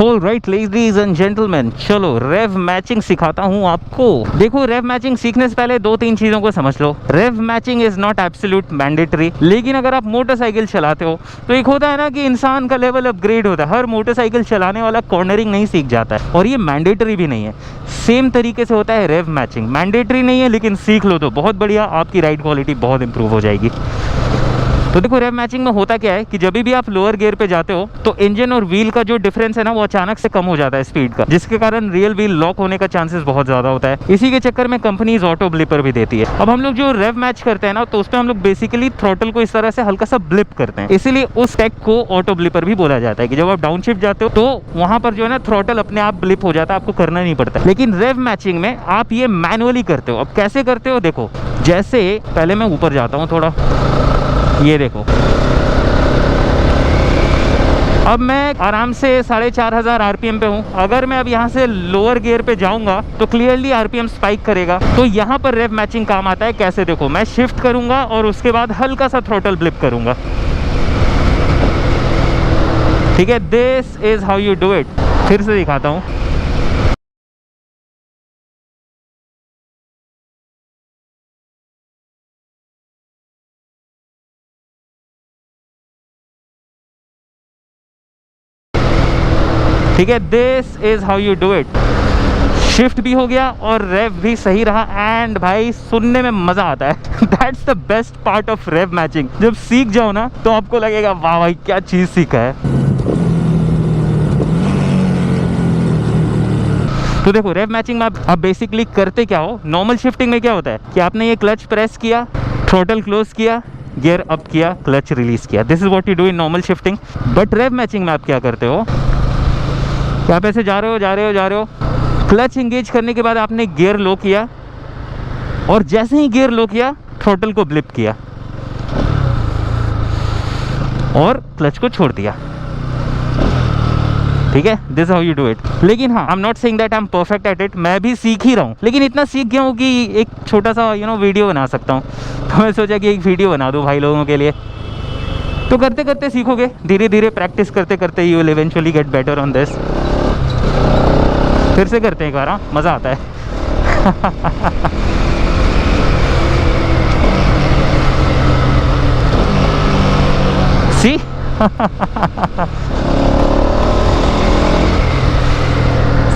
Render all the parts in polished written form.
Alright ladies and gentleman, चलो रेव matching सिखाता हूँ आपको। देखो, रेव मैचिंग सीखने से पहले 2-3 चीजों को समझ लो। Rev matching is not absolute mandatory, लेकिन अगर आप मोटरसाइकिल चलाते हो तो एक होता है ना कि इंसान का लेवल अपग्रेड होता है। हर मोटरसाइकिल चलाने वाला कॉर्नरिंग नहीं सीख जाता है, और ये मैंडेटरी भी नहीं है। सेम तरीके से होता है रेव मैचिंग, मैंडेटरी नहीं है लेकिन सीख लो तो बहुत बढ़िया, आपकी राइड क्वालिटी बहुत इंप्रूव हो जाएगी। तो देखो, रेव मैचिंग में होता क्या है कि जब भी आप लोअर गियर पे जाते हो तो इंजन और व्हील का जो डिफरेंस है ना, वो अचानक से कम हो जाता है स्पीड का, जिसके कारण रियल व्हील लॉक होने का चांसेस बहुत ज्यादा होता है। इसी के चक्कर में कंपनीज ऑटो ब्लिपर भी देती है। अब हम लोग जो रेव मैच करते हैं ना, तो उसमें हम लोग बेसिकली थ्रॉटल को इस तरह से हल्का सा ब्लिप करते हैं, इसीलिए उस टेक को ऑटो ब्लिपर भी बोला जाता है। कि जब आप डाउन शिफ्ट जाते हो तो वहां पर जो है ना, थ्रॉटल अपने आप ब्लिप हो जाता है, आपको करना नहीं पड़ता। लेकिन रेव मैचिंग में आप ये मैनुअली करते हो। अब कैसे करते हो, देखो, जैसे पहले मैं ऊपर जाता हूँ थोड़ा, ये देखो, अब मैं आराम से 4500 आरपीएम पे हूँ। अगर मैं अब यहाँ से लोअर गियर पे जाऊंगा तो क्लियरली आरपीएम स्पाइक करेगा। तो यहाँ पर रेव मैचिंग काम आता है। कैसे, देखो, मैं शिफ्ट करूंगा और उसके बाद हल्का सा थ्रॉटल ब्लिप करूंगा। ठीक है, this is how you do it. फिर से दिखाता हूँ। ठीक है, this is how you do it. Shift भी हो गया और रेव भी सही रहा, एंड भाई सुनने में मजा आता है। That's the best part of rev matching. जब सीख जाओ ना तो आपको लगेगा वाह भाई क्या चीज सीखा है। तो देखो, रेव मैचिंग में आप बेसिकली करते क्या हो। नॉर्मल शिफ्टिंग में क्या होता है कि आपने ये क्लच प्रेस किया, थ्रॉटल क्लोज किया, गियर अप किया, क्लच रिलीज किया। This is what you do in normal shifting. But rev matching में आप क्या करते हो, आप ऐसे जा रहे हो, क्लच इंगेज करने के बाद आपने गियर लो किया, और जैसे ही गियर लो किया थ्रॉटल को ब्लिप किया और क्लच को छोड़ दिया। ठीक है, this how you do it. लेकिन हाँ, I am not saying that I am perfect at it. मैं भी सीख ही रहा हूँ, लेकिन इतना सीख गया हूँ कि एक छोटा सा वीडियो बना सकता हूँ। तो मैं सोचा कि एक वीडियो बना दूँ भाई लोगों के लिए। तो करते करते सीखोगे, धीरे धीरे प्रैक्टिस करते करते you will eventually get better on this. फिर से करते हैं एक बार, हाँ, मज़ा आता है। सी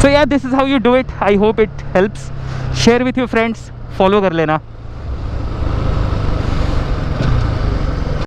सो यार, this is how you do it. I hope it helps. Share with your friends, follow कर लेना।